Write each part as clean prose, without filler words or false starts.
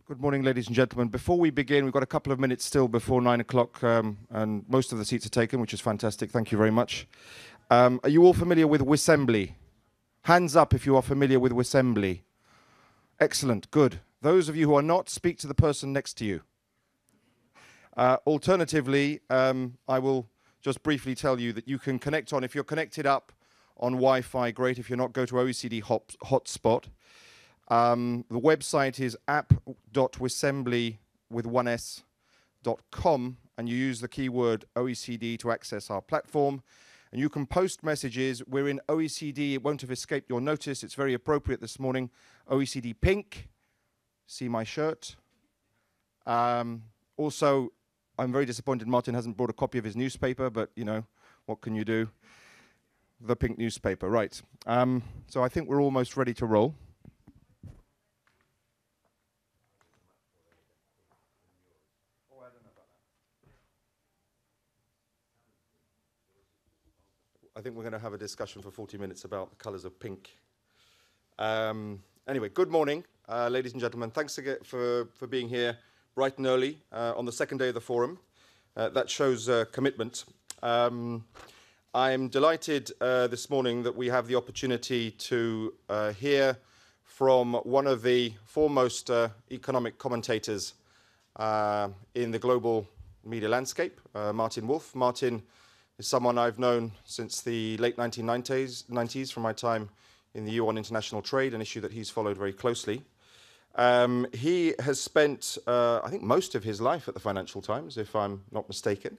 Good morning, ladies and gentlemen. Before we begin, we've got a couple of minutes still before 9 o'clock, and most of the seats are taken, which is fantastic. Thank you very much. Are you all familiar with Wissembly? Hands up if you are familiar with Wissembly. Excellent, good. Those of you who are not, speak to the person next to you. Alternatively, I will just briefly tell you that you can connect on, if you're connected up on Wi-Fi, great. If you're not, go to OECD Hotspot. The website is app.wissembly.com, and you use the keyword OECD to access our platform. And you can post messages. We're in OECD. It won't have escaped your notice. It's very appropriate this morning. OECD pink. See my shirt. Also, I'm very disappointed Martin hasn't brought a copy of his newspaper, but, you know, what can you do? The pink newspaper, right. So I think we're almost ready to roll. I think we're going to have a discussion for 40 minutes about the colours of pink. Anyway, good morning, ladies and gentlemen. Thanks again for being here bright and early on the second day of the forum. That shows commitment. I'm delighted this morning that we have the opportunity to hear from one of the foremost economic commentators in the global media landscape, Martin Wolf. Martin is someone I've known since the late 1990s from my time in the EU on international trade, an issue that he's followed very closely. He has spent, I think, most of his life at the Financial Times, if I'm not mistaken,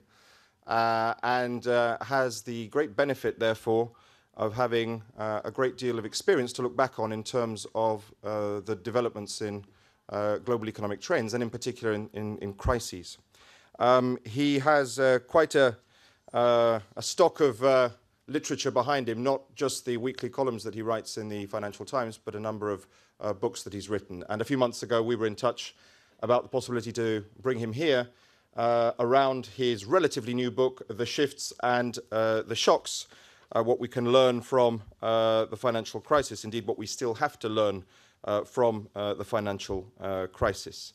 and has the great benefit, therefore, of having a great deal of experience to look back on in terms of the developments in global economic trends, and in particular in crises. He has quite a stock of literature behind him, not just the weekly columns that he writes in the Financial Times, but a number of books that he's written. And a few months ago, we were in touch about the possibility to bring him here around his relatively new book, The Shifts and the Shocks, what we can learn from the financial crisis, indeed what we still have to learn from the financial crisis.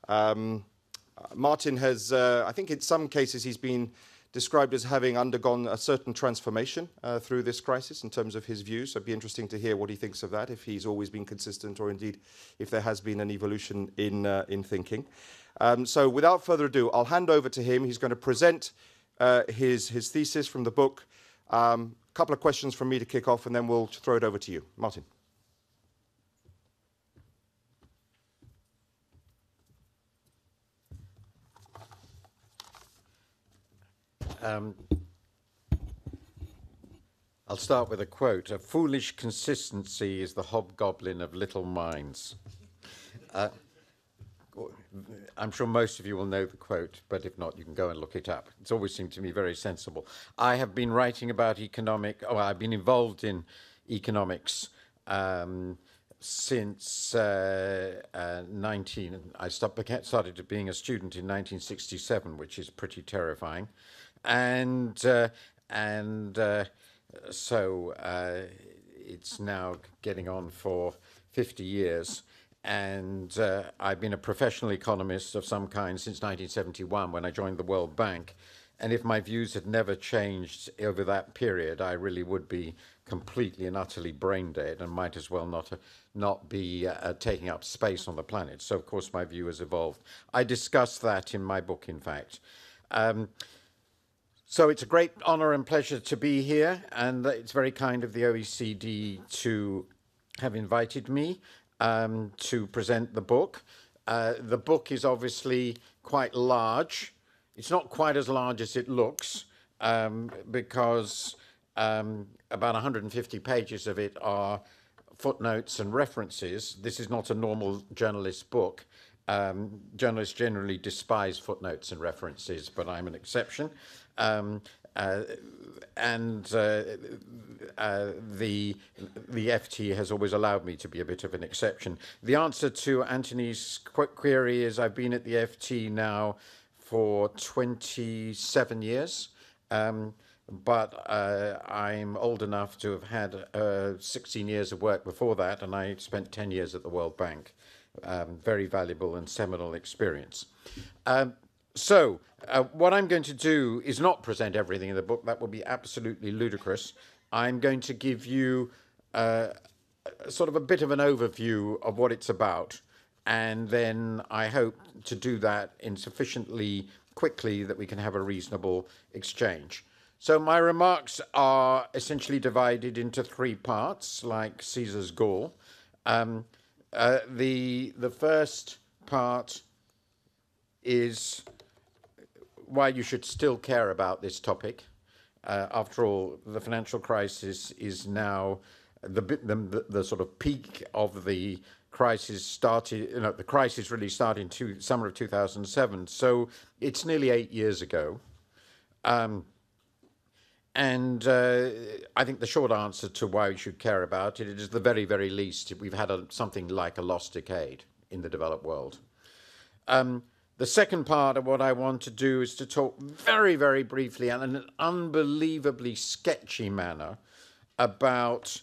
Martin has, I think in some cases, he's been described as having undergone a certain transformation through this crisis in terms of his views. So it'd be interesting to hear what he thinks of that, if he's always been consistent or indeed if there has been an evolution in thinking. So without further ado, I'll hand over to him. He's going to present his thesis from the book. A couple of questions from me to kick off, and then we'll throw it over to you. Martin. I'll start with a quote. "A foolish consistency is the hobgoblin of little minds." I'm sure most of you will know the quote, but if not, you can go and look it up. It's always seemed to me very sensible. I have been writing about I've been involved in economics since I started being a student in 1967, which is pretty terrifying. So it's now getting on for 50 years. And I've been a professional economist of some kind since 1971 when I joined the World Bank. And if my views had never changed over that period, I really would be completely and utterly brain dead and might as well not be taking up space on the planet. So, of course, my view has evolved. I discuss that in my book, in fact. So it's a great honor and pleasure to be here, and it's very kind of the OECD to have invited me to present the book. The book is obviously quite large. It's not quite as large as it looks because about 150 pages of it are footnotes and references. This is not a normal journalist book. Journalists generally despise footnotes and references, but I'm an exception. The FT has always allowed me to be a bit of an exception. The answer to Anthony's query is I've been at the FT now for 27 years, but I'm old enough to have had 16 years of work before that, and I spent 10 years at the World Bank. very valuable and seminal experience. So what I'm going to do is not present everything in the book. That would be absolutely ludicrous. I'm going to give you sort of a bit of an overview of what it's about, and then I hope to do that in sufficiently quickly that we can have a reasonable exchange. So my remarks are essentially divided into three parts, like Caesar's Gaul. The first part is why you should still care about this topic. After all, the financial crisis is now the sort of peak of the crisis started. The crisis really started in summer of 2007. So it's nearly 8 years ago. And I think the short answer to why we should care about it is the very, very least, we've had something like a lost decade in the developed world. The second part of what I want to do is to talk very, very briefly and in an unbelievably sketchy manner about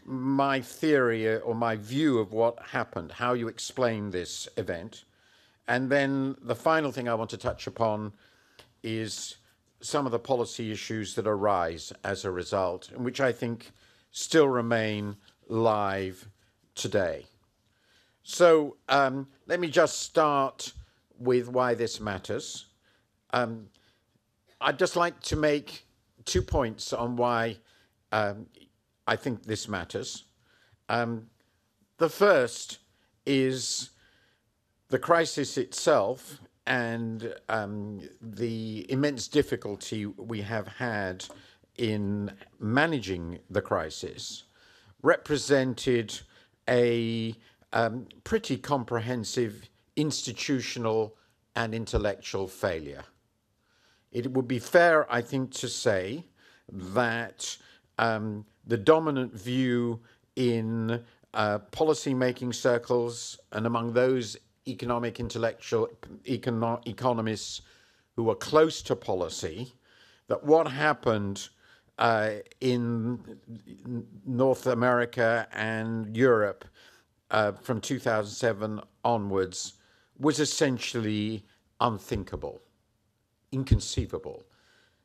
my theory or my view of what happened, how you explain this event. And then the final thing I want to touch upon is some of the policy issues that arise as a result, and which I think still remain live today. So let me just start with why this matters. I'd just like to make 2 points on why I think this matters. The first is the crisis itself and the immense difficulty we have had in managing the crisis represented a pretty comprehensive institutional and intellectual failure. It would be fair, I think, to say that the dominant view in policy-making circles and among those economists who were close to policy, that what happened in North America and Europe from 2007 onwards was essentially unthinkable, inconceivable.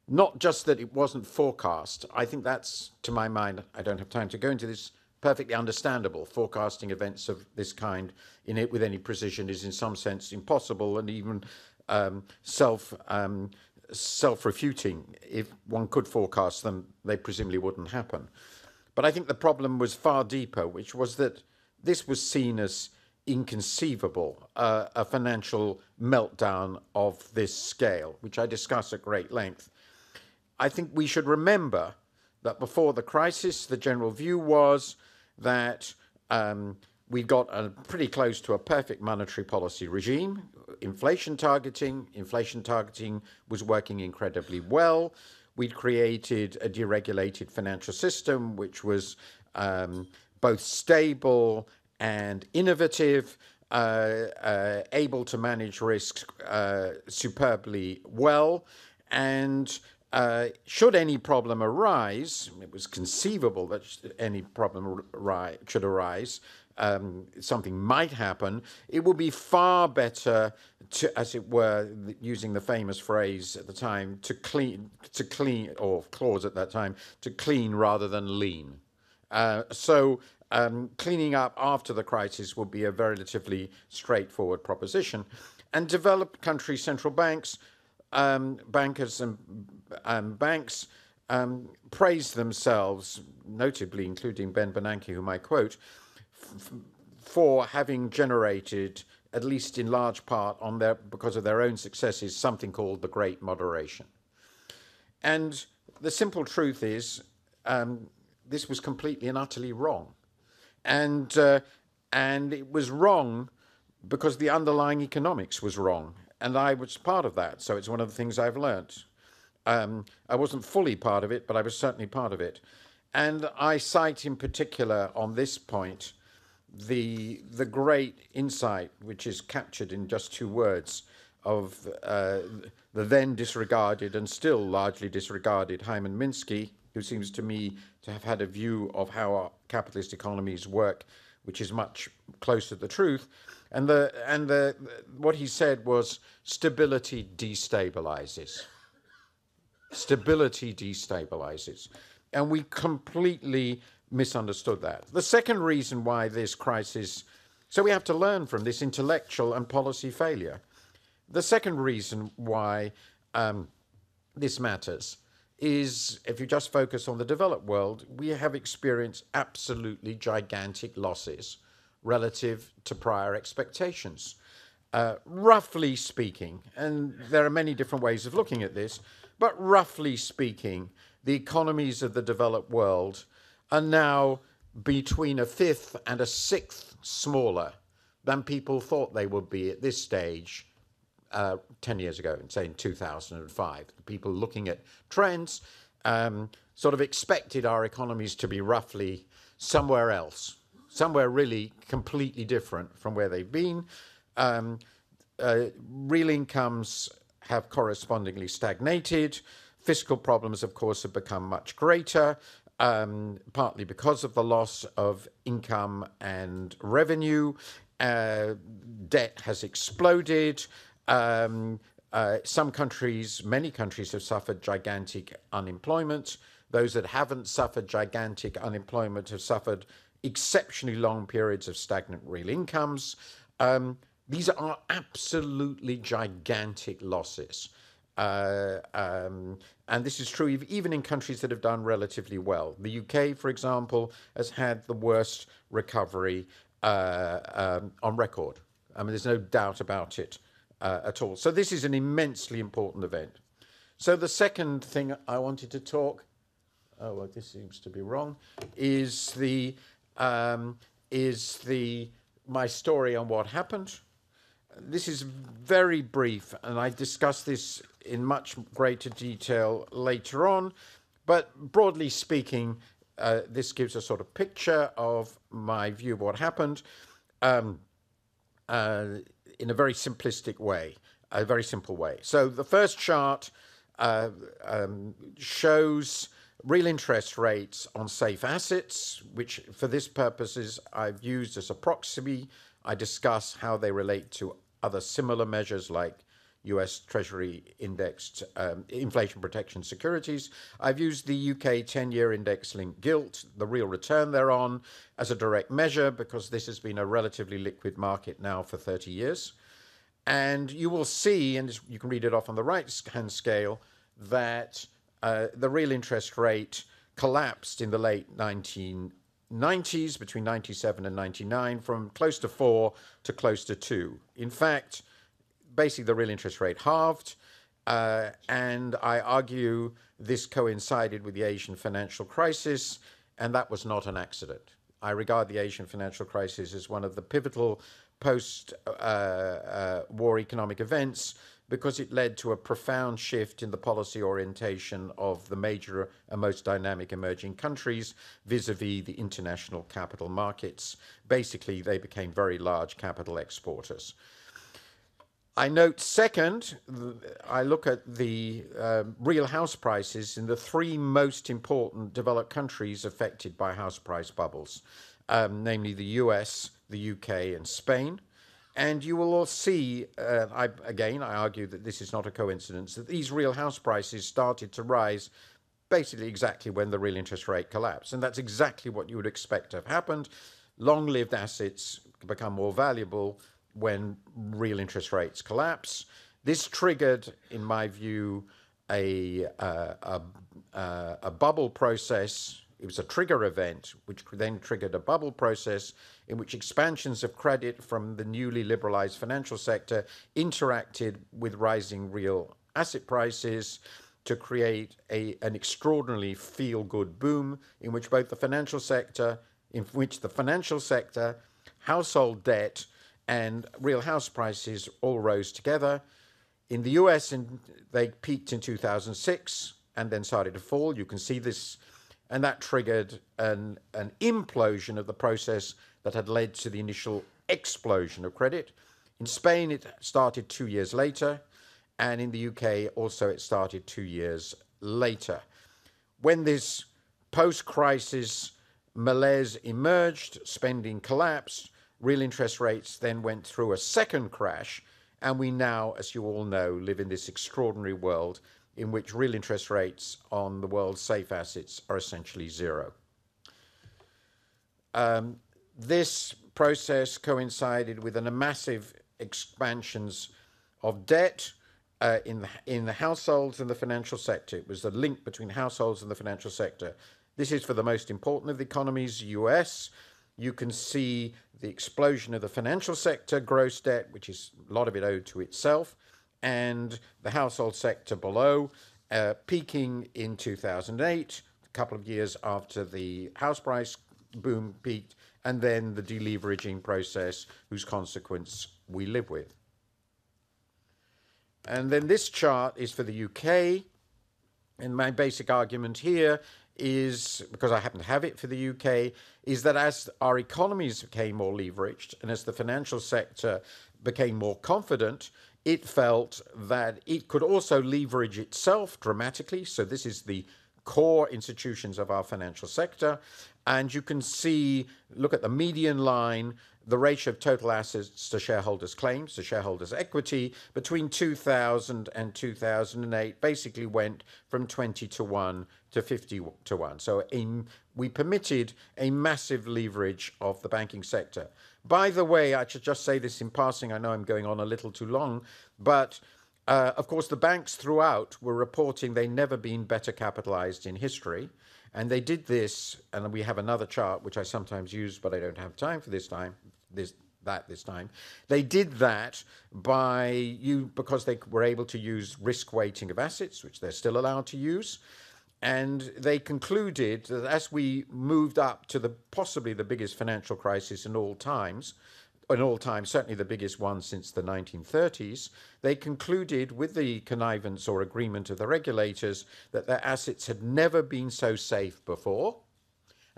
Not just that it wasn't forecast. I think that's, to my mind, I don't have time to go into this, perfectly understandable. Forecasting events of this kind with any precision is in some sense impossible and even self-refuting. If one could forecast them, they presumably wouldn't happen. But I think the problem was far deeper, which was that this was seen as inconceivable, a financial meltdown of this scale, which I discuss at great length. I think we should remember that before the crisis, the general view was that we got pretty close to a perfect monetary policy regime. Inflation targeting was working incredibly well. We'd created a deregulated financial system, which was both stable and innovative, able to manage risks superbly well. And should any problem arise, it was conceivable that any problem should arise, something might happen, it would be far better to, as it were, using the famous phrase at the time, to clean, or clause at that time, to clean rather than lean. Cleaning up after the crisis would be a relatively straightforward proposition. And developed country central banks, bankers and banks praised themselves, notably including Ben Bernanke, whom I quote, for having generated, at least in large part because of their own successes, something called the Great Moderation. And the simple truth is this was completely and utterly wrong. And it was wrong because the underlying economics was wrong. And I was part of that, so it's one of the things I've learnt. I wasn't fully part of it, but I was certainly part of it. And I cite in particular on this point the great insight, which is captured in just 2 words, of the then disregarded and still largely disregarded Hyman Minsky, who seems to me to have had a view of how our capitalist economies work, which is much closer to the truth. And what he said was stability destabilizes. Stability destabilizes. And we completely misunderstood that. The second reason why this crisis, so we have to learn from this intellectual and policy failure. The second reason why this matters is, if you just focus on the developed world, we have experienced absolutely gigantic losses relative to prior expectations. Roughly speaking, and there are many different ways of looking at this, but roughly speaking, the economies of the developed world are now between a fifth and a sixth smaller than people thought they would be at this stage 10 years ago, say in 2005. People looking at trends sort of expected our economies to be roughly somewhere else, somewhere really completely different from where they've been. Real incomes have correspondingly stagnated. Fiscal problems, of course, have become much greater, partly because of the loss of income and revenue. Debt has exploded. Some countries, many countries, have suffered gigantic unemployment. Those that haven't suffered gigantic unemployment have suffered exceptionally long periods of stagnant real incomes. These are absolutely gigantic losses. And this is true even in countries that have done relatively well. The UK, for example, has had the worst recovery on record. I mean, there's no doubt about it at all. So this is an immensely important event. So the second thing I wanted to talk, oh, well, this seems to be wrong, is my story on what happened. This is very brief, and I discuss this in much greater detail later on. But broadly speaking, this gives a sort of picture of my view of what happened in a very simplistic way, a very simple way. So the first chart shows real interest rates on safe assets, which for this purposes I've used as a proxy. I discuss how they relate to other similar measures like US Treasury indexed inflation protection securities. I've used the UK 10-year index-linked gilt, the real return thereon, as a direct measure because this has been a relatively liquid market now for 30 years. And you will see, and you can read it off on the right-hand scale, that the real interest rate collapsed in the late 1990s, between 97 and 99, from close to 4 to close to 2. In fact, basically the real interest rate halved, and I argue this coincided with the Asian financial crisis, and that was not an accident. I regard the Asian financial crisis as one of the pivotal post-war economic events because it led to a profound shift in the policy orientation of the major and most dynamic emerging countries vis-a-vis the international capital markets. Basically, they became very large capital exporters. I note second, I look at the real house prices in the three most important developed countries affected by house price bubbles, namely the US, the UK, and Spain. And you will all see, I argue that this is not a coincidence, that these real house prices started to rise basically exactly when the real interest rate collapsed. And that's exactly what you would expect to have happened. Long-lived assets become more valuable when real interest rates collapse. This triggered, in my view, a bubble process. It was a trigger event, which then triggered a bubble process in which expansions of credit from the newly liberalized financial sector interacted with rising real asset prices to create an extraordinarily feel-good boom in which both the financial sector, household debt, and real house prices all rose together. In the US, they peaked in 2006 and then started to fall. You can see this. And that triggered an implosion of the process that had led to the initial explosion of credit. In Spain, it started 2 years later. And in the UK, also, it started 2 years later. When this post-crisis malaise emerged, spending collapsed, real interest rates then went through a second crash, and we now, as you all know, live in this extraordinary world in which real interest rates on the world's safe assets are essentially zero. This process coincided with a massive expansions of debt in the households and the financial sector. It was the link between households and the financial sector. This is for the most important of the economies, US. You can see the explosion of the financial sector gross debt, which is a lot of it owed to itself, and the household sector below, peaking in 2008, a couple of years after the house price boom peaked, and then the deleveraging process, whose consequence we live with. And then this chart is for the UK, and my basic argument here is, because I happen to have it for the UK, is that as our economies became more leveraged and as the financial sector became more confident, it felt that it could also leverage itself dramatically. So this is the core institutions of our financial sector. And you can see, look at the median line, the ratio of total assets to shareholders' claims, to shareholders' equity, between 2000 and 2008 basically went from 20 to 1 to 50 to 1. So we permitted a massive leverage of the banking sector. By the way, I should just say this in passing, I know I'm going on a little too long, but of course the banks throughout were reporting they'd never been better capitalized in history. And they did this, and we have another chart which I sometimes use, but I don't have time for this time. This time. They did that because they were able to use risk weighting of assets, which they're still allowed to use. And they concluded that as we moved up to possibly the biggest financial crisis in all time, certainly the biggest one since the 1930s, they concluded with the connivance or agreement of the regulators that their assets had never been so safe before.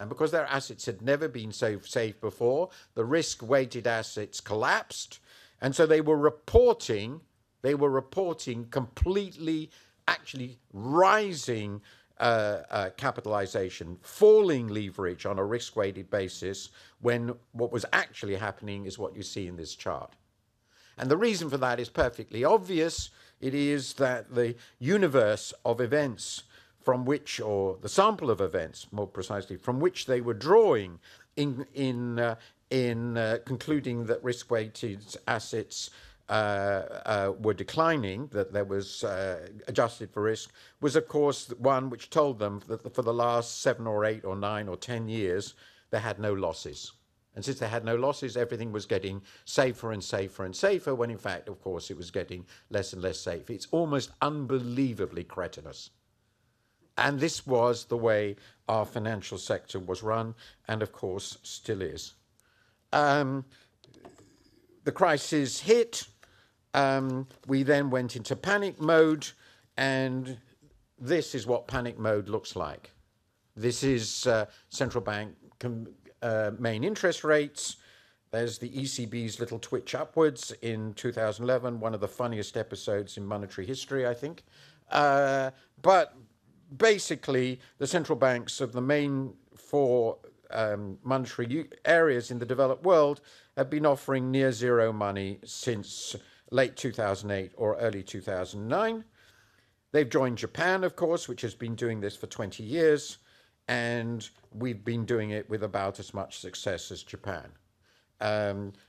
And because their assets had never been so safe before, the risk-weighted assets collapsed. And so they were reporting completely, actually rising capitalization, falling leverage on a risk-weighted basis, when what was actually happening is what you see in this chart. And the reason for that is perfectly obvious. It is that the universe of events from which, or the sample of events, more precisely, from which they were drawing in concluding that risk-weighted assets were declining, that there was adjusted for risk, was of course one which told them that for the last 7 or 8 or 9 or 10 years, they had no losses. And since they had no losses, everything was getting safer and safer and safer, when in fact, of course, it was getting less and less safe. It's almost unbelievably cretinous. And this was the way our financial sector was run, and of course still is. The crisis hit. We then went into panic mode, and this is what panic mode looks like. This is central bank main interest rates. There's the ECB's little twitch upwards in 2011, one of the funniest episodes in monetary history, I think. But basically, the central banks of the main 4 monetary areas in the developed world have been offering near zero money since late 2008 or early 2009. They've joined Japan, of course, which has been doing this for 20 years, and we've been doing it with about as much success as Japan.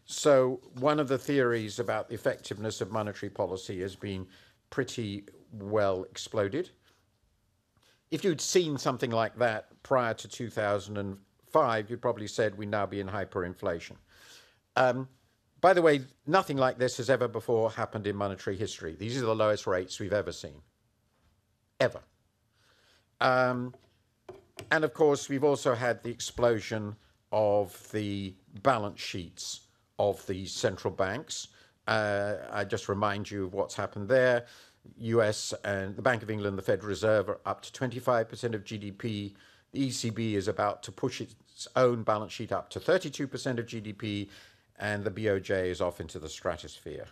So one of the theories about the effectiveness of monetary policy has been pretty well exploded. If you'd seen something like that prior to 2005, you'd probably said we'd now be in hyperinflation. By the way, nothing like this has ever before happened in monetary history. These are the lowest rates we've ever seen, ever. And of course, we've also had the explosion of the balance sheets of the central banks. I just remind you of what's happened there. US and the Bank of England, the Federal Reserve, are up to 25% of GDP. The ECB is about to push its own balance sheet up to 32% of GDP, and the BOJ is off into the stratosphere.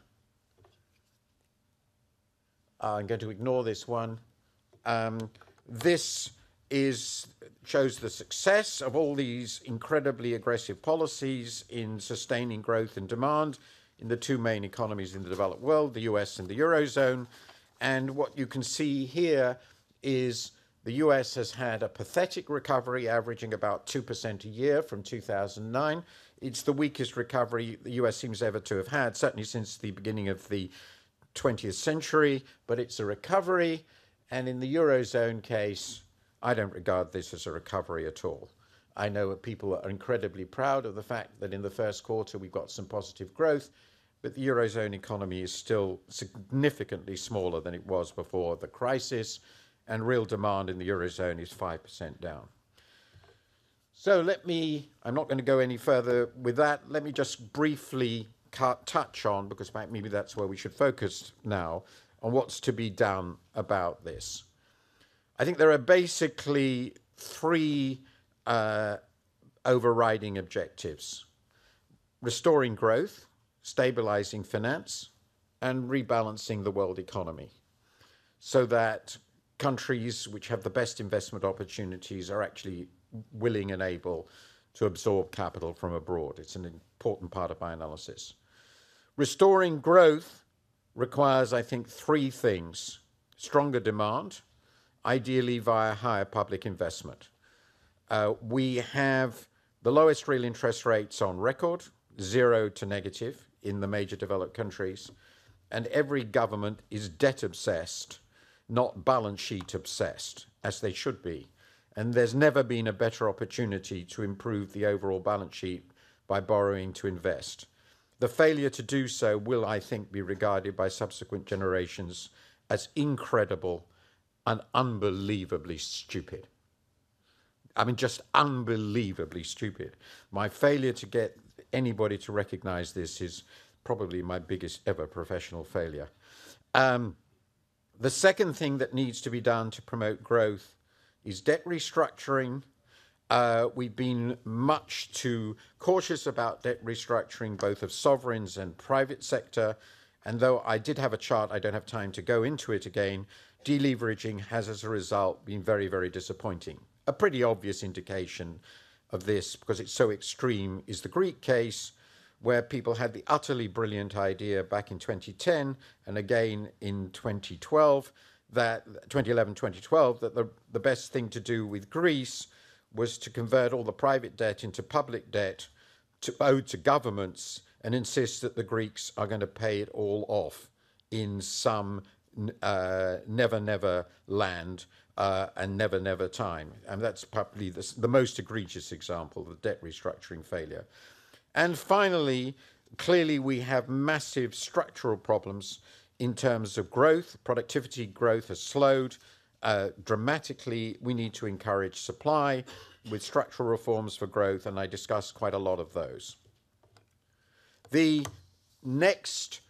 I'm going to ignore this one. This shows the success of all these incredibly aggressive policies in sustaining growth and demand in the two main economies in the developed world, the US and the Eurozone. And what you can see here is the US has had a pathetic recovery, averaging about 2% a year from 2009. It's the weakest recovery the US seems ever to have had, certainly since the beginning of the 20th century, but it's a recovery. And in the Eurozone case, I don't regard this as a recovery at all. I know that people are incredibly proud of the fact that in the first quarter we've got some positive growth, but the Eurozone economy is still significantly smaller than it was before the crisis, and real demand in the Eurozone is 5% down. So I'm not going to go any further with that. Let me just briefly touch on, because maybe that's where we should focus now, on what's to be done about this. I think there are basically three overriding objectives: restoring growth, stabilizing finance, and rebalancing the world economy so that countries which have the best investment opportunities are actually willing and able to absorb capital from abroad. It's an important part of my analysis. Restoring growth requires, I think, three things: stronger demand, ideally via higher public investment. We have the lowest real interest rates on record, 0 to negative in the major developed countries, and every government is debt obsessed, not balance sheet obsessed, as they should be. And there's never been a better opportunity to improve the overall balance sheet by borrowing to invest. The failure to do so will, I think, be regarded by subsequent generations as incredible and unbelievably stupid. I mean, just unbelievably stupid. My failure to get anybody to recognize this is probably my biggest ever professional failure. The second thing that needs to be done to promote growth is debt restructuring. We've been much too cautious about debt restructuring, both of sovereigns and private sector. And though I did have a chart, I don't have time to go into it again, deleveraging has, as a result, been very, very disappointing. A pretty obvious indication of this, because it's so extreme, is the Greek case, where people had the utterly brilliant idea back in 2010 and again in 2011, 2012, that the best thing to do with Greece was to convert all the private debt into public debt owed to governments and insist that the Greeks are going to pay it all off in some never land and never time. And that's probably the most egregious example of the debt restructuring failure. And finally, clearly we have massive structural problems in terms of growth. Productivity growth has slowed dramatically. We need to encourage supply with structural reforms for growth, and I discussed quite a lot of those. The next,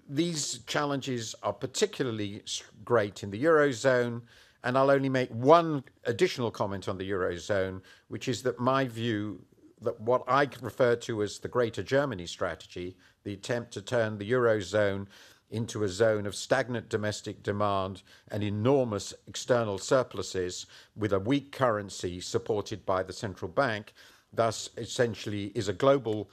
these challenges are particularly great in the Eurozone, and I'll only make one additional comment on the Eurozone, which is that my view that what I refer to as the Greater Germany strategy, the attempt to turn the Eurozone into a zone of stagnant domestic demand and enormous external surpluses with a weak currency supported by the central bank, thus essentially is a global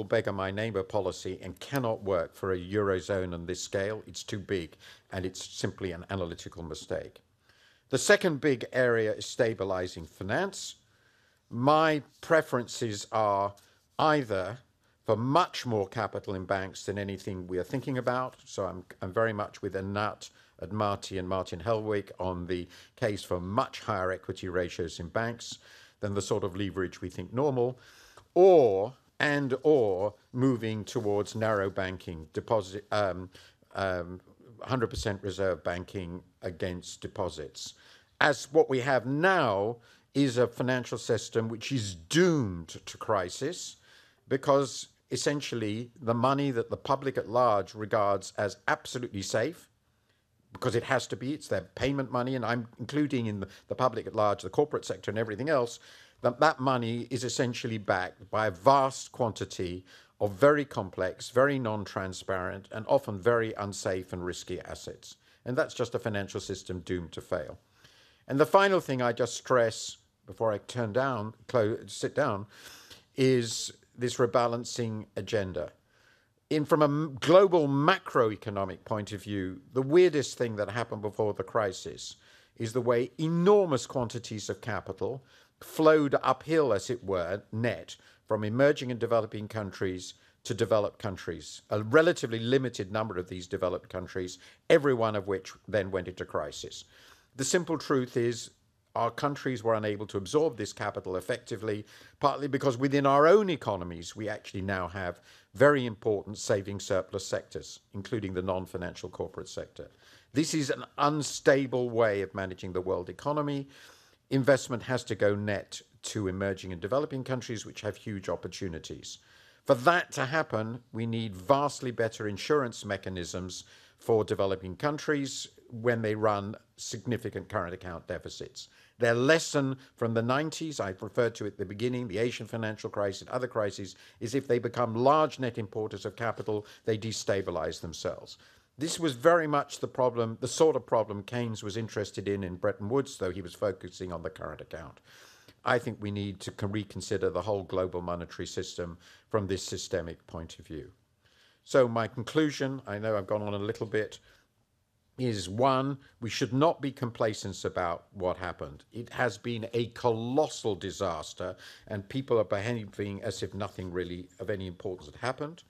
beggar my neighbor policy and cannot work for a Eurozone on this scale. It's too big, and it's simply an analytical mistake. The second big area is stabilizing finance. My preferences are either for much more capital in banks than anything we are thinking about. So I'm very much with Anat Admati and Martin Hellwig on the case for much higher equity ratios in banks than the sort of leverage we think normal, or moving towards narrow banking, 100% reserve banking against deposits. As what we have now is a financial system which is doomed to crisis because essentially the money that the public at large regards as absolutely safe, because it has to be, it's their payment money, and I'm including in the public at large, the corporate sector and everything else, that money is essentially backed by a vast quantity of very complex, very non-transparent, and often very unsafe and risky assets. And that's just a financial system doomed to fail. And the final thing I just stress before I sit down, is this rebalancing agenda. From a global macroeconomic point of view, the weirdest thing that happened before the crisis is the way enormous quantities of capital flowed uphill, as it were, net, from emerging and developing countries to developed countries, a relatively limited number of these developed countries, every one of which then went into crisis. The simple truth is our countries were unable to absorb this capital effectively, partly because within our own economies, we actually now have very important saving surplus sectors, including the non-financial corporate sector. This is an unstable way of managing the world economy. Investment has to go net to emerging and developing countries, which have huge opportunities. For that to happen, we need vastly better insurance mechanisms for developing countries when they run significant current account deficits. Their lesson from the 90s, I referred to at the beginning, the Asian financial crisis, other crises, is if they become large net importers of capital, they destabilize themselves. This was very much the problem, the sort of problem Keynes was interested in Bretton Woods, though he was focusing on the current account. I think we need to reconsider the whole global monetary system from this systemic point of view. So my conclusion, I know I've gone on a little bit, is one, we should not be complacent about what happened. It has been a colossal disaster, and people are behaving as if nothing really of any importance had happened.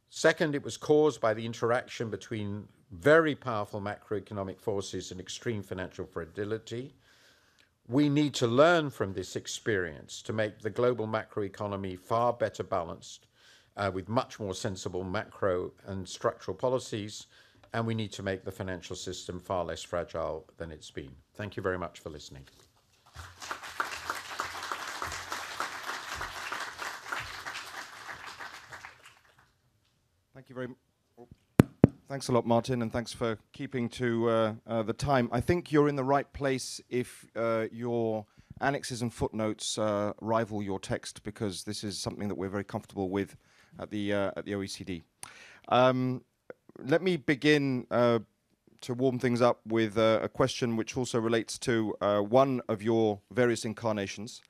Second, it was caused by the interaction between very powerful macroeconomic forces and extreme financial fragility. We need to learn from this experience to make the global macroeconomy far better balanced, with much more sensible macro and structural policies, and we need to make the financial system far less fragile than it's been. Thank you very much for listening. Thank you very much. Thanks a lot, Martin, and thanks for keeping to the time. I think you're in the right place if your annexes and footnotes rival your text, because this is something that we're very comfortable with at the OECD. Let me begin to warm things up with a question which also relates to one of your various incarnations.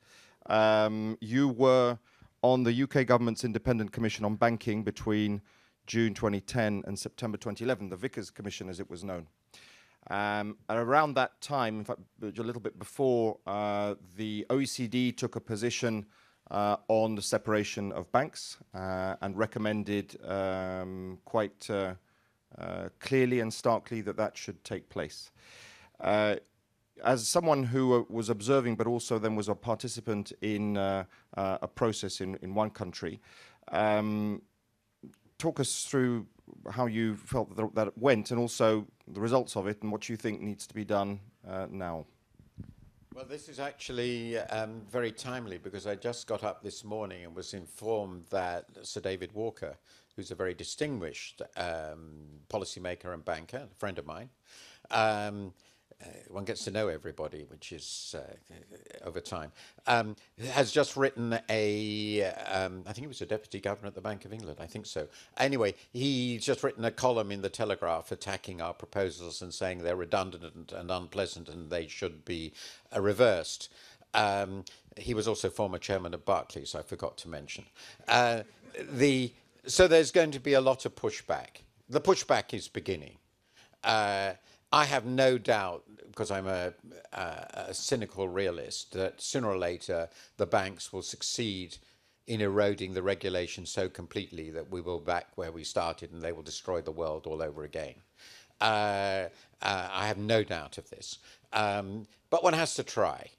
You were on the UK government's Independent Commission on Banking between June 2010 and September 2011, the Vickers Commission as it was known. And around that time, in fact, a little bit before, the OECD took a position on the separation of banks and recommended quite clearly and starkly that that should take place. As someone who was observing but also then was a participant in a process in one country, talk us through how you felt that it went and also the results of it and what you think needs to be done now. Well, this is actually very timely, because I just got up this morning and was informed that Sir David Walker, who's a very distinguished policymaker and banker, a friend of mine, one gets to know everybody, which is over time, has just written I think he was a deputy governor at the Bank of England, I think so. Anyway, he's just written a column in the Telegraph attacking our proposals and saying they're redundant and unpleasant and they should be reversed. He was also former chairman of Barclays, I forgot to mention. So there's going to be a lot of pushback. The pushback is beginning. I have no doubt, because I'm a cynical realist, that sooner or later the banks will succeed in eroding the regulation so completely that we will be back where we started and they will destroy the world all over again. I have no doubt of this. But one has to try.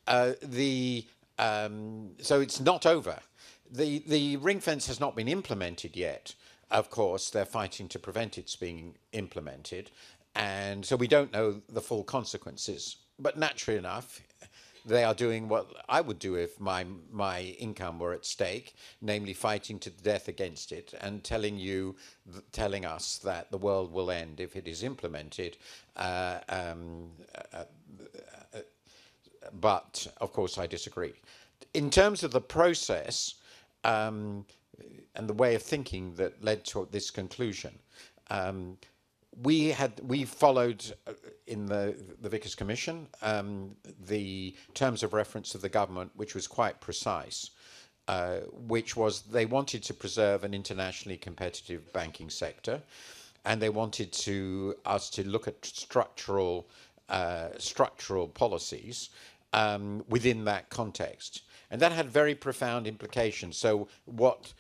So it's not over. The ring fence has not been implemented yet. Of course, they're fighting to prevent its being implemented. And so we don't know the full consequences. But naturally enough, they are doing what I would do if my income were at stake, namely fighting to the death against it and telling us that the world will end if it is implemented. But, of course, I disagree. In terms of the process and the way of thinking that led to this conclusion, we followed in the Vickers Commission the terms of reference of the government, which was quite precise, which was they wanted to preserve an internationally competitive banking sector, and they wanted us to look at structural policies within that context, and that had very profound implications. So what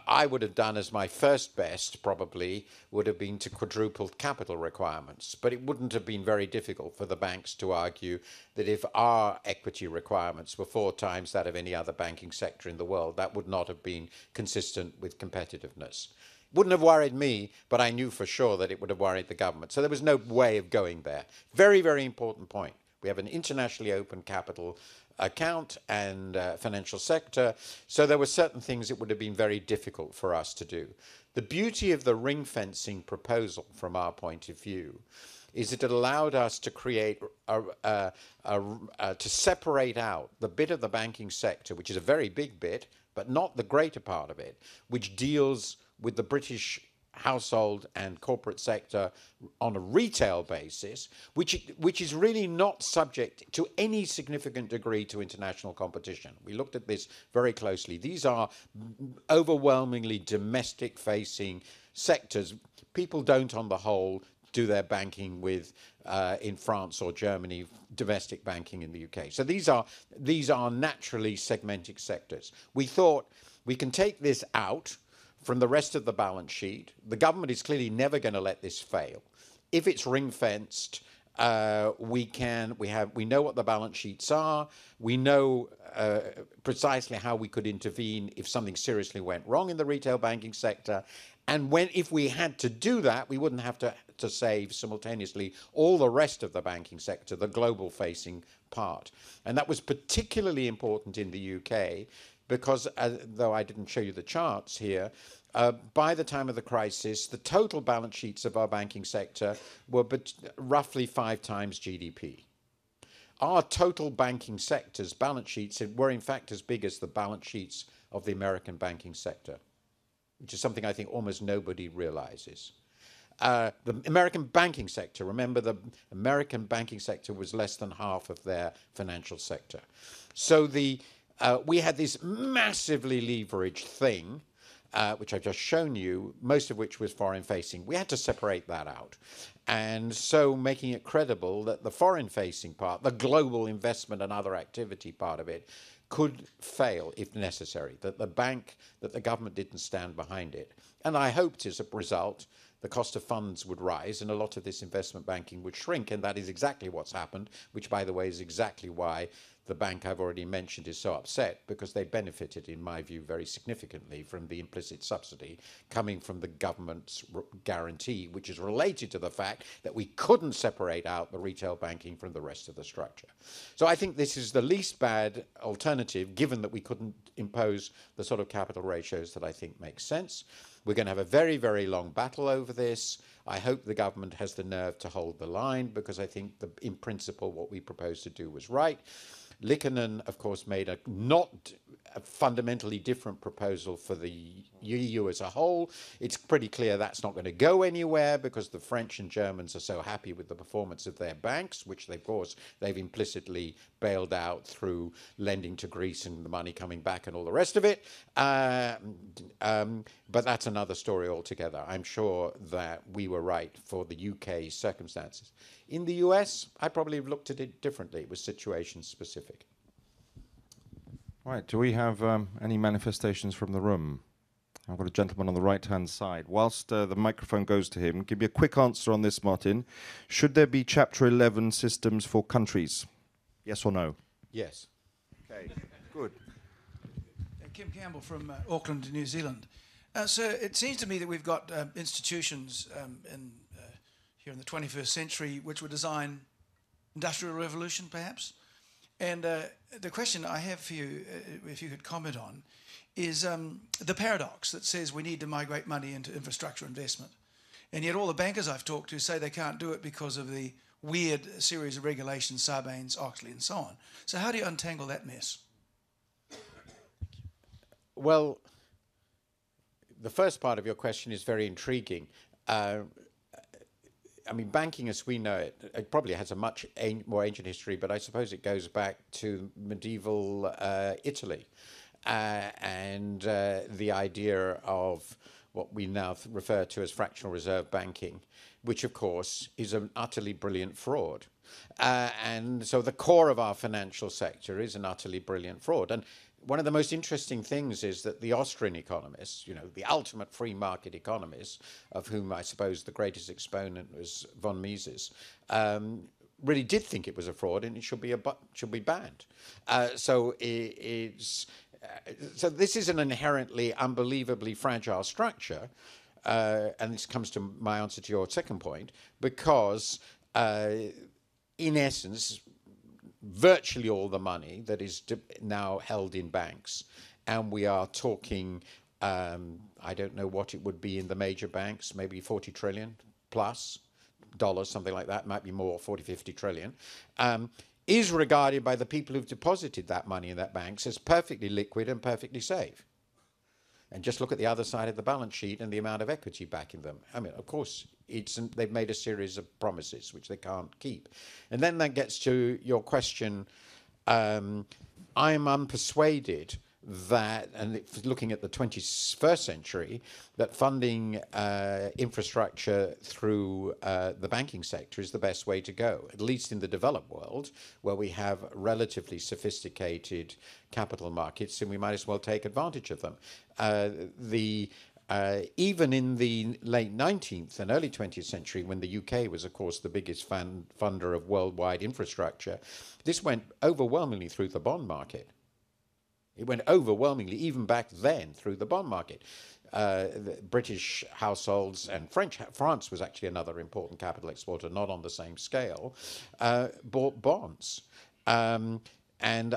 I would have done as my first best probably would have been to quadruple capital requirements, but it wouldn't have been very difficult for the banks to argue that if our equity requirements were 4 times that of any other banking sector in the world, that would not have been consistent with competitiveness. Wouldn't have worried me, but I knew for sure that it would have worried the government. So there was no way of going there. Very, very important point. We have an internationally open capital account and financial sector. So there were certain things it would have been very difficult for us to do. The beauty of the ring fencing proposal from our point of view is that it allowed us to create, to separate out the bit of the banking sector, which is a very big bit, but not the greater part of it, which deals with the British household and corporate sector on a retail basis, which is really not subject to any significant degree to international competition. We looked at this very closely. These are overwhelmingly domestic-facing sectors. People don't, on the whole, do their banking with in France or Germany, domestic banking in the UK. So these are naturally segmented sectors. We thought we can take this out from the rest of the balance sheet. The government is clearly never going to let this fail. If it's ring-fenced, we know what the balance sheets are. We know precisely how we could intervene if something seriously went wrong in the retail banking sector. And if we had to do that, we wouldn't have to save simultaneously all the rest of the banking sector, the global-facing part. And that was particularly important in the UK because, though I didn't show you the charts here, by the time of the crisis, the total balance sheets of our banking sector were roughly 5 times GDP. Our total banking sector's balance sheets were in fact as big as the balance sheets of the American banking sector, which is something I think almost nobody realizes. The American banking sector, remember, the American banking sector was less than half of their financial sector. So we had this massively leveraged thing, which I've just shown you, most of which was foreign-facing. We had to separate that out. And so making it credible that the foreign-facing part, the global investment and other activity part of it, could fail if necessary, that the government didn't stand behind it. And I hoped as a result, the cost of funds would rise and a lot of this investment banking would shrink. And that is exactly what's happened, which, by the way, is exactly why the bank I've already mentioned is so upset, because they benefited, in my view, very significantly from the implicit subsidy coming from the government's guarantee, which is related to the fact that we couldn't separate out the retail banking from the rest of the structure. So I think this is the least bad alternative, given that we couldn't impose the sort of capital ratios that I think makes sense. We're going to have a very, very long battle over this. I hope the government has the nerve to hold the line, because I think, in principle, what we proposed to do was right. Liikanen, of course, made a fundamentally different proposal for the EU as a whole. It's pretty clear that's not going to go anywhere, because the French and Germans are so happy with the performance of their banks, which they've implicitly bailed out through lending to Greece and the money coming back and all the rest of it. But that's another story altogether. I'm sure that we were right for the UK circumstances. In the US, I probably have looked at it differently. It was situation specific. Right, do we have any manifestations from the room? I've got a gentleman on the right-hand side. Whilst the microphone goes to him, give me a quick answer on this, Martin. Should there be Chapter 11 systems for countries? Yes or no? Yes. Okay, good. Kim Campbell from Auckland, New Zealand. So it seems to me that we've got institutions here in the 21st century which were designed industrial revolution, perhaps. And the question I have for you, if you could comment on, is the paradox that says we need to migrate money into infrastructure investment. And yet all the bankers I've talked to say they can't do it because of the weird series of regulations, Sarbanes-Oxley and so on. So how do you untangle that mess? Well, the first part of your question is very intriguing. I mean, banking as we know it, it probably has a much more ancient history, but I suppose it goes back to medieval Italy and the idea of what we now refer to as fractional reserve banking, which, of course, is an utterly brilliant fraud. And so the core of our financial sector is an utterly brilliant fraud. And one of the most interesting things is that the Austrian economists, you know, the ultimate free market economists, of whom I suppose the greatest exponent was von Mises, really did think it was a fraud and it should be banned. So this is an inherently unbelievably fragile structure, and this comes to my answer to your second point, because in essence, virtually all the money that is now held in banks, and we are talking, I don't know what it would be in the major banks, maybe 40 trillion plus dollars, something like that, might be more, 40, 50 trillion, is regarded by the people who've deposited that money in that banks as perfectly liquid and perfectly safe. And just look at the other side of the balance sheet and the amount of equity backing them. I mean, of course, they've made a series of promises which they can't keep. And then that gets to your question. I'm unpersuaded that, and looking at the 21st century, that funding infrastructure through the banking sector is the best way to go, at least in the developed world, where we have relatively sophisticated capital markets, and we might as well take advantage of them. Even in the late 19th and early 20th century, when the UK was, of course, the biggest funder of worldwide infrastructure, this went overwhelmingly through the bond market. It went overwhelmingly, even back then, through the bond market. The British households and France was actually another important capital exporter, not on the same scale, bought bonds. And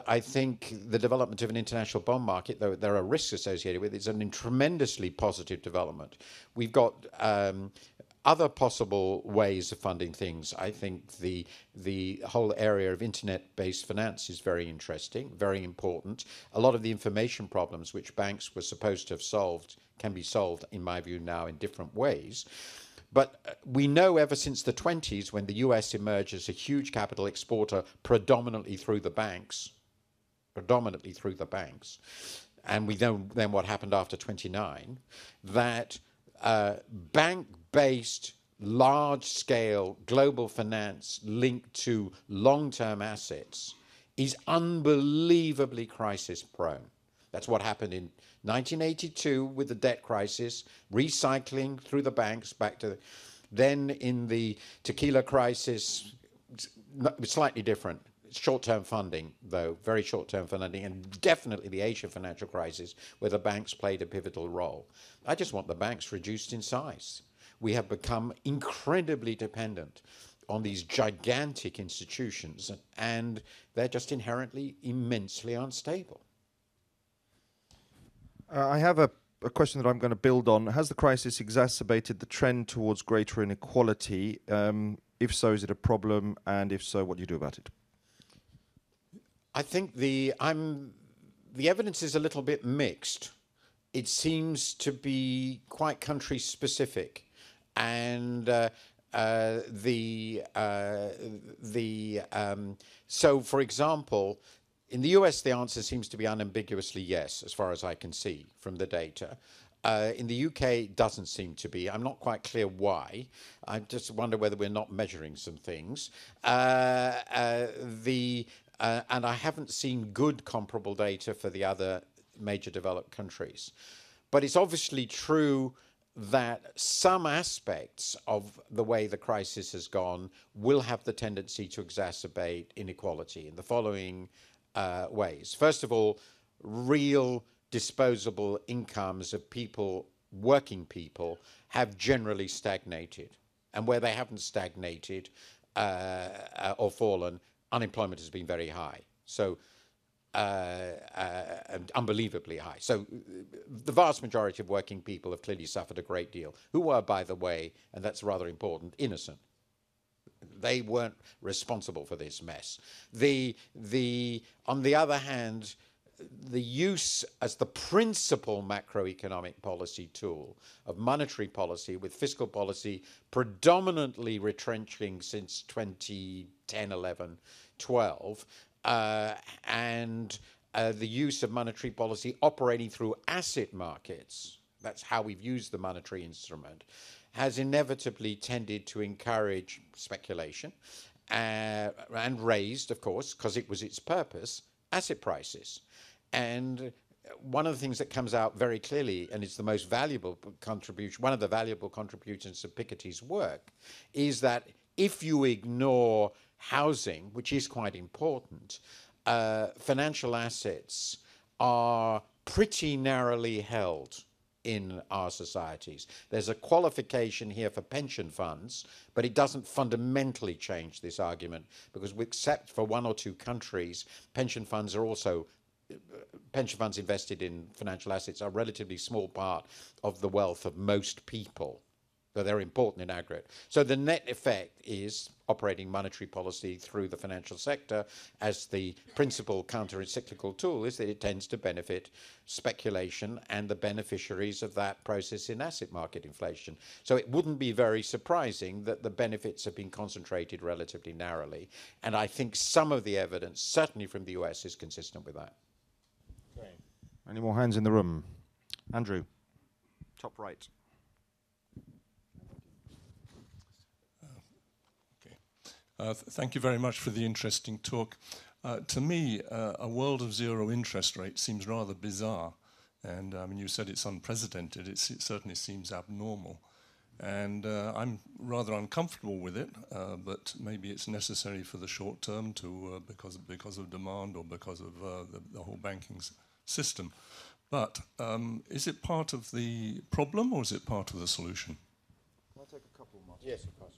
I think the development of an international bond market, though there are risks associated with it, is a tremendously positive development. We've got other possible ways of funding things. I think the whole area of internet-based finance is very interesting, very important. A lot of the information problems which banks were supposed to have solved can be solved, in my view, now in different ways. But we know ever since the 20s, when the US emerged as a huge capital exporter predominantly through the banks, and we know then what happened after 29, that bank-based, large-scale global finance linked to long-term assets is unbelievably crisis-prone. That's what happened in 1982 with the debt crisis, recycling through the banks back to... Then in the tequila crisis, slightly different. Short-term funding, though, very short-term funding, and definitely the Asian financial crisis, where the banks played a pivotal role. I just want the banks reduced in size. We have become incredibly dependent on these gigantic institutions, and they're just inherently immensely unstable. I have a question that I'm going to build on. Has the crisis exacerbated the trend towards greater inequality? If so, is it a problem? And if so, what do you do about it? I think the evidence is a little bit mixed. It seems to be quite country specific, and so, for example, in the US, the answer seems to be unambiguously yes, as far as I can see from the data. In the UK, it doesn't seem to be. I'm not quite clear why. I just wonder whether we're not measuring some things. And I haven't seen good comparable data for the other major developed countries. But it's obviously true that some aspects of the way the crisis has gone will have the tendency to exacerbate inequality in the following ways. First of all, real disposable incomes of people, working people, have generally stagnated. And where they haven't stagnated or fallen, unemployment has been very high, so unbelievably high. So the vast majority of working people have clearly suffered a great deal, who were, by the way, and that's rather important, innocent. They weren't responsible for this mess. On the other hand, the use as the principal macroeconomic policy tool of monetary policy, with fiscal policy predominantly retrenching since 2010, 11, 12, and the use of monetary policy operating through asset markets, that's how we've used the monetary instrument, has inevitably tended to encourage speculation and raised, of course, because it was its purpose, asset prices. And one of the things that comes out very clearly, and it's the most valuable contribution, one of the valuable contributions of Piketty's work, is that if you ignore housing, which is quite important, financial assets are pretty narrowly held in our societies. There's a qualification here for pension funds, but it doesn't fundamentally change this argument, because except for one or two countries, pension funds invested in financial assets are a relatively small part of the wealth of most people. So they're important in aggregate. So the net effect is operating monetary policy through the financial sector as the principal counter-cyclical tool is that it tends to benefit speculation and the beneficiaries of that process in asset market inflation. So it wouldn't be very surprising that the benefits have been concentrated relatively narrowly. And I think some of the evidence, certainly from the US, is consistent with that. Okay. Any more hands in the room? Andrew, top right. Thank you very much for the interesting talk. To me, a world of zero interest rate seems rather bizarre. And I mean, you said it's unprecedented. It certainly seems abnormal. And I'm rather uncomfortable with it, but maybe it's necessary for the short term to because of demand or because of the whole banking system. But is it part of the problem or is it part of the solution? Can I take a couple more? Yes, of course.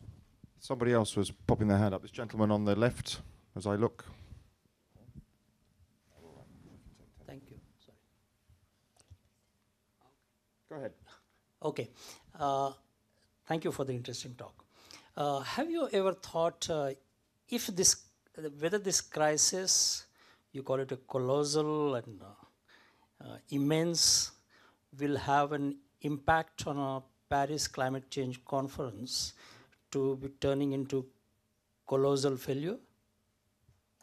Somebody else was popping their hand up. This gentleman on the left, as I look. Thank you. Sorry. Go ahead. Okay. Thank you for the interesting talk. Have you ever thought whether this crisis, you call it a colossal and immense, will have an impact on a Paris climate change conference to be turning into colossal failure?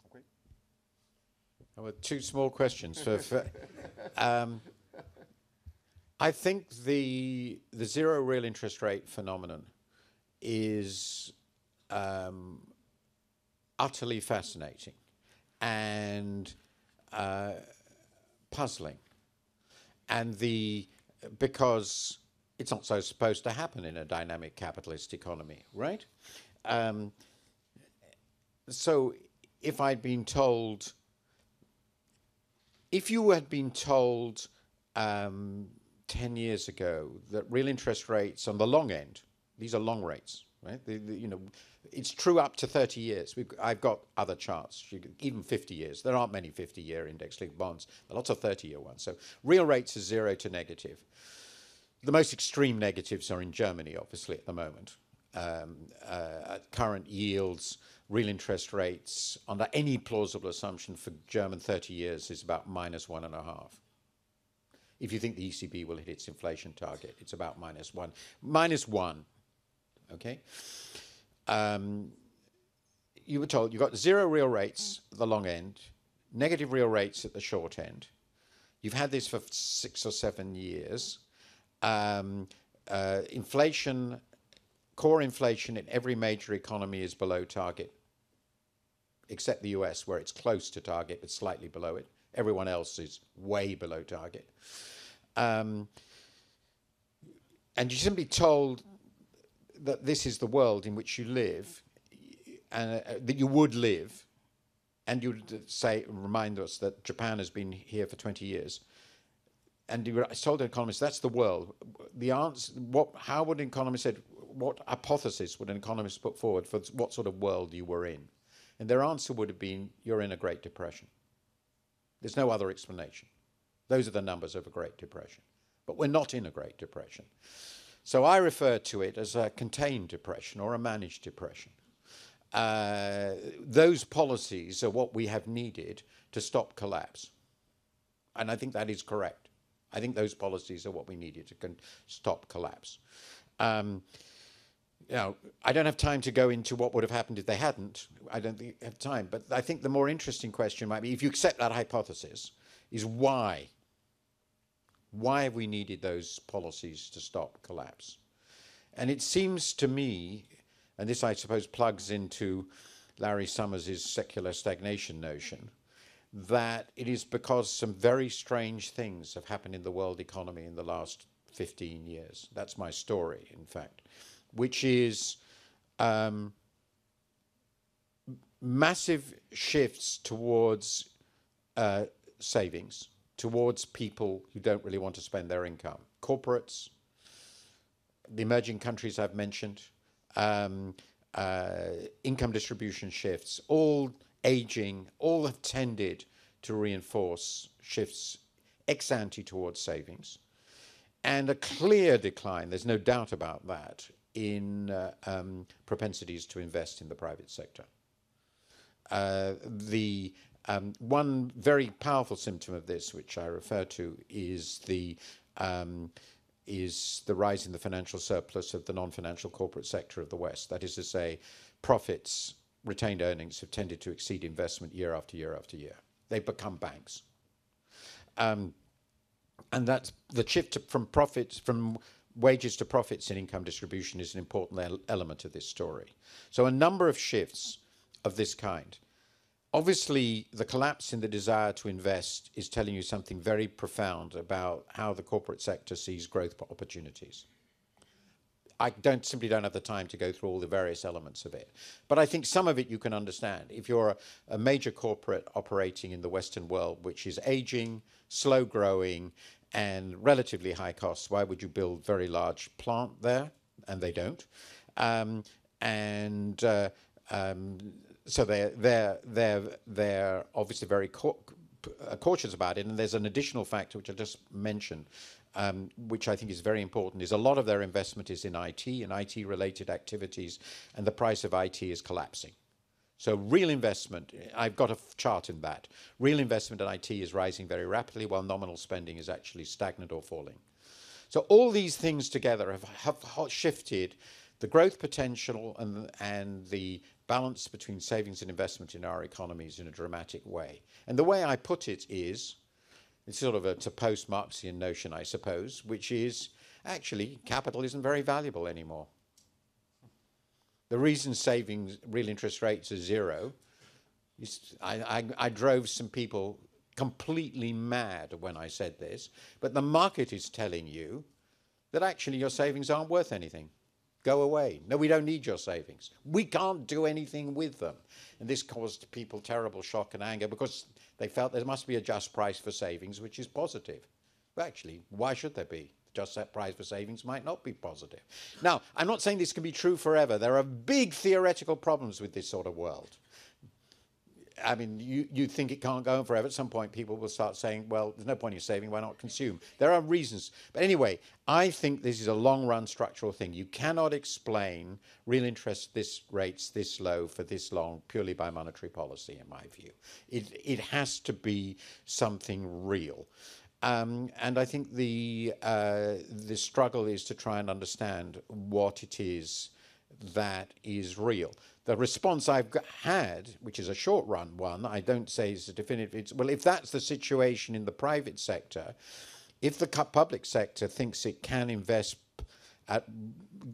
Okay. Well, two small questions. I think the zero real interest rate phenomenon is utterly fascinating and puzzling, and because it's not so supposed to happen in a dynamic capitalist economy, right? So if you had been told 10 years ago that real interest rates on the long end, these are long rates, right? It's true up to 30 years. I've got other charts, even 50 years. There aren't many 50-year index-linked bonds. There are lots of 30-year ones. So real rates are 0 to negative. The most extreme negatives are in Germany, obviously, at the moment. At current yields, real interest rates, under any plausible assumption for German 30 years, is about -1.5. If you think the ECB will hit its inflation target, it's about -1. -1, okay? You were told you got 0 real rates at the long end, negative real rates at the short end. You've had this for 6 or 7 years. Inflation, core inflation in every major economy is below target, except the US, where it's close to target but slightly below it. Everyone else is way below target. And you're simply told that this is the world in which you live, and that you would live, and you'd remind us that Japan has been here for 20 years. And you told an economist, that's the world. The answer, how would an economist say, what hypothesis would an economist put forward for what sort of world you were in? And their answer would have been, you're in a Great Depression. There's no other explanation. Those are the numbers of a Great Depression. But we're not in a Great Depression. So I refer to it as a contained depression or a managed depression. Those policies are what we have needed to stop collapse. And I think that is correct. I think those policies are what we needed to stop collapse. I don't have time to go into what would have happened if they hadn't. I don't think I have time. But I think the more interesting question might be, if you accept that hypothesis, is why? Why have we needed those policies to stop collapse? And it seems to me, and this I suppose plugs into Larry Summers' secular stagnation notion, that it is because some very strange things have happened in the world economy in the last 15 years. That's my story, in fact, which is massive shifts towards savings, towards people who don't really want to spend their income. Corporates, the emerging countries I've mentioned, income distribution shifts, all aging, all have tended to reinforce shifts ex ante towards savings, and a clear decline, there's no doubt about that, in propensities to invest in the private sector. The one very powerful symptom of this, which I refer to, is the rise in the financial surplus of the non-financial corporate sector of the West. That is to say, profits, retained earnings have tended to exceed investment year after year after year. They've become banks. And that's the shift from profits, from wages to profits in income distribution is an important element of this story. So a number of shifts of this kind. Obviously, the collapse in the desire to invest is telling you something very profound about how the corporate sector sees growth opportunities. I simply don't have the time to go through all the various elements of it. But I think some of it you can understand. If you're a major corporate operating in the Western world, which is aging, slow growing, and relatively high costs, why would you build very large plant there? And they don't. So they're obviously very cautious about it. And there's an additional factor which I just mentioned, which I think is very important, is a lot of their investment is in IT and IT-related activities, and the price of IT is collapsing. So real investment, I've got a chart in that. Real investment in IT is rising very rapidly, while nominal spending is actually stagnant or falling. So all these things together have shifted the growth potential and the balance between savings and investment in our economies in a dramatic way. And the way I put it is, it's sort of a post-Marxian notion, I suppose, which is actually capital isn't very valuable anymore. The reason savings, real interest rates are zero, is I drove some people completely mad when I said this, but the market is telling you that actually your savings aren't worth anything. Go away. No, we don't need your savings. We can't do anything with them. And this caused people terrible shock and anger because they felt there must be a just price for savings, which is positive. But actually, why should there be? Just that price for savings might not be positive. Now, I'm not saying this can be true forever. There are big theoretical problems with this sort of world. I mean, you think it can't go on forever. At some point, people will start saying, well, there's no point in saving, why not consume? There are reasons. But anyway, I think this is a long-run structural thing. You cannot explain real interest rates this low for this long purely by monetary policy, in my view. It has to be something real. And I think the struggle is to try and understand what it is that is real. The response I've had, which is a short-run one, I don't say is a definitive, well, if that's the situation in the private sector, if the public sector thinks it can invest at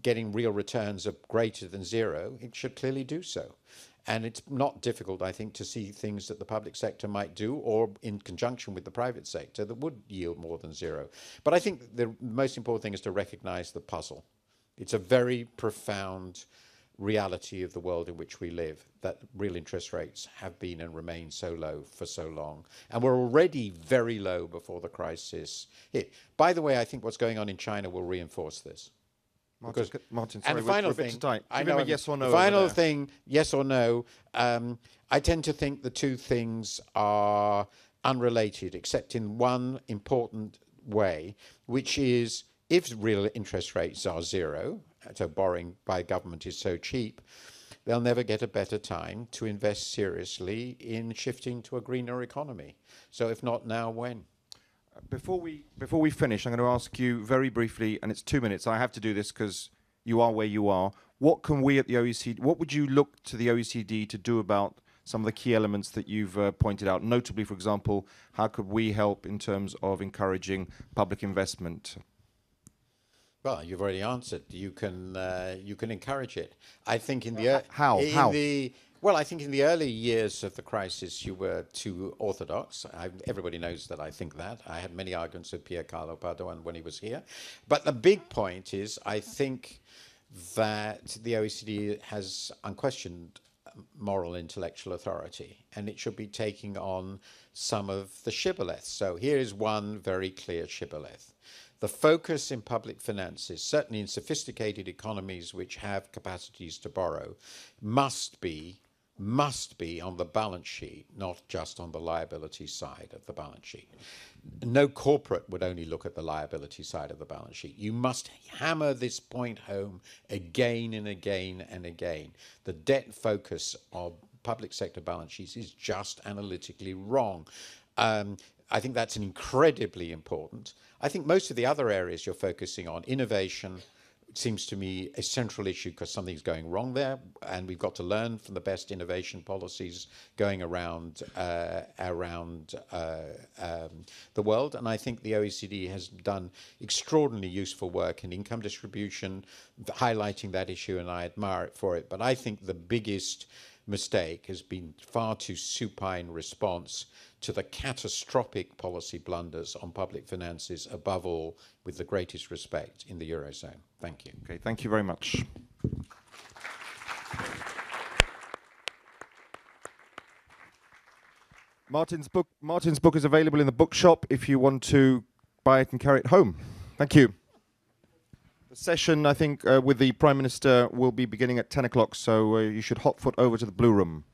getting real returns of greater than zero, it should clearly do so. And it's not difficult, I think, to see things that the public sector might do or in conjunction with the private sector that would yield more than zero. But I think the most important thing is to recognize the puzzle. It's a very profound reality of the world in which we live, that real interest rates have been and remain so low for so long. And were already very low before the crisis hit. By the way, I think what's going on in China will reinforce this. Martin, sorry, and the final thing, I know, yes or no. The final thing, yes or no, I tend to think the two things are unrelated, except in one important way, which is if real interest rates are zero, so borrowing by government is so cheap, they'll never get a better time to invest seriously in shifting to a greener economy. So if not now, when? Before we finish, I'm going to ask you very briefly, and it's 2 minutes. I have to do this because you are where you are. What can we at the OECD? What would you look to the OECD to do about some of the key elements that you've pointed out? Notably, for example, how could we help in terms of encouraging public investment? Well, you've already answered. You can encourage it. I think in the How? Well, I think in the early years of the crisis, you were too orthodox. Everybody knows that I think that. I had many arguments with Pier Carlo Padoan when he was here. But the big point is, I think that the OECD has unquestioned moral intellectual authority, and it should be taking on some of the shibboleths. So here is one very clear shibboleth. The focus in public finances, certainly in sophisticated economies which have capacities to borrow, must be on the balance sheet, not just on the liability side of the balance sheet. No corporate would only look at the liability side of the balance sheet. You must hammer this point home again and again and again. The debt focus of public sector balance sheets is just analytically wrong. I think that's incredibly important. I think most of the other areas you're focusing on, innovation, seems to me a central issue because something's going wrong there, and we've got to learn from the best innovation policies going around the world. And I think the OECD has done extraordinarily useful work in income distribution, highlighting that issue, and I admire it for it. But I think the biggest mistake has been far too supine response to the catastrophic policy blunders on public finances, above all, with the greatest respect, in the Eurozone. Thank you. Okay, thank you very much. Martin's book is available in the bookshop if you want to buy it and carry it home. Thank you. The session, I think, with the Prime Minister will be beginning at 10 o'clock, so you should hot foot over to the Blue Room.